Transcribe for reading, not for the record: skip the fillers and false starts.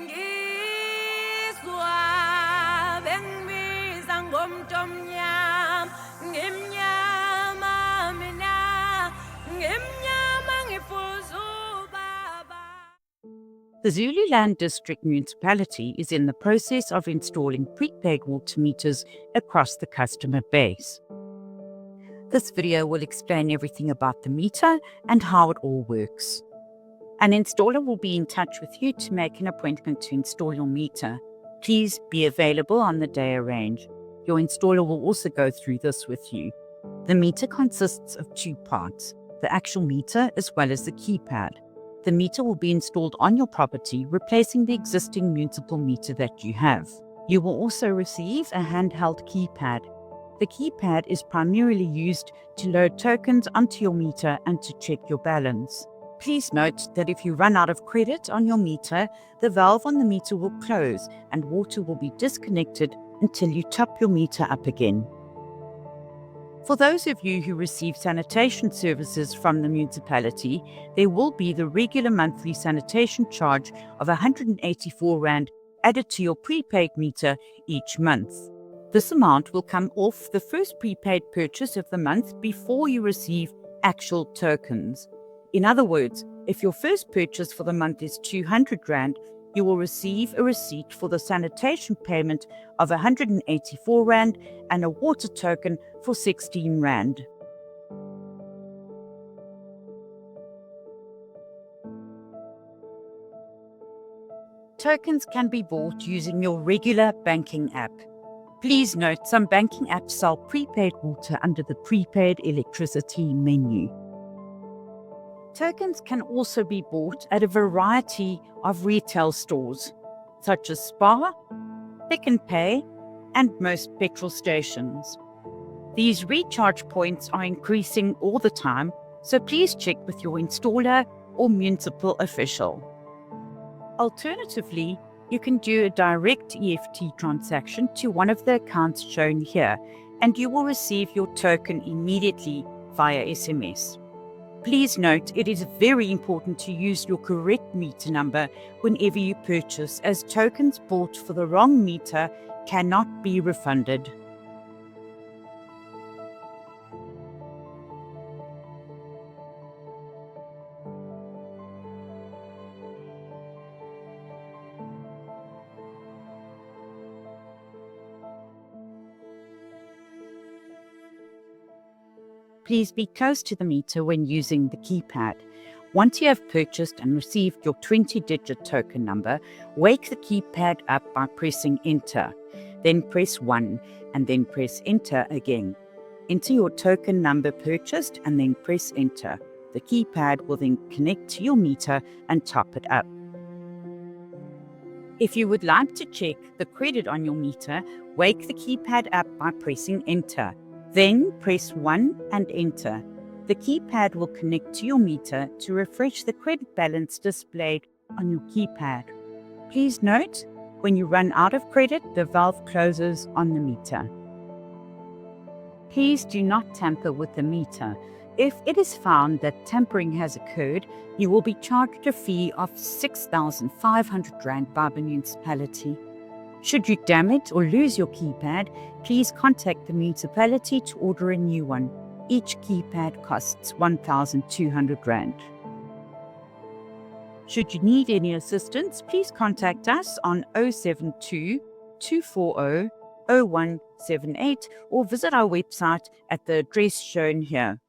Ngizwa bengibiza ngomntomnyama, ngimnyama mina, ngimnyama ngifuza ubaba. The Zululand District Municipality is in the process of installing prepaid water meters across the customer base. This video will explain everything about the meter and how it all works. An installer will be in touch with you to make an appointment to install your meter. Please be available on the day arranged. Your installer will also go through this with you. The meter consists of two parts, the actual meter as well as the keypad. The meter will be installed on your property, replacing the existing municipal meter that you have. You will also receive a handheld keypad. The keypad is primarily used to load tokens onto your meter and to check your balance. Please note that if you run out of credit on your meter, the valve on the meter will close and water will be disconnected until you top your meter up again. For those of you who receive sanitation services from the municipality, there will be the regular monthly sanitation charge of R184 added to your prepaid meter each month. This amount will come off the first prepaid purchase of the month before you receive actual tokens. In other words, if your first purchase for the month is R200, you will receive a receipt for the sanitation payment of R184 and a water token for R16. Tokens can be bought using your regular banking app. Please note some banking apps sell prepaid water under the prepaid electricity menu. Tokens can also be bought at a variety of retail stores, such as Spar, Pick n Pay, and most petrol stations. These recharge points are increasing all the time, so please check with your installer or municipal official. Alternatively, you can do a direct EFT transaction to one of the accounts shown here, and you will receive your token immediately via SMS. Please note, it is very important to use your correct meter number whenever you purchase, as tokens bought for the wrong meter cannot be refunded. Please be close to the meter when using the keypad. Once you have purchased and received your 20-digit token number, wake the keypad up by pressing Enter. Then press 1 and then press Enter again. Enter your token number purchased and then press Enter. The keypad will then connect to your meter and top it up. If you would like to check the credit on your meter, wake the keypad up by pressing Enter. Then press 1 and Enter. The keypad will connect to your meter to refresh the credit balance displayed on your keypad. Please note, when you run out of credit, the valve closes on the meter. Please do not tamper with the meter. If it is found that tampering has occurred, you will be charged a fee of R6,500 by the municipality. Should you damage or lose your keypad, please contact the municipality to order a new one. Each keypad costs R1,200. Should you need any assistance, please contact us on 072 240 0178 or visit our website at the address shown here.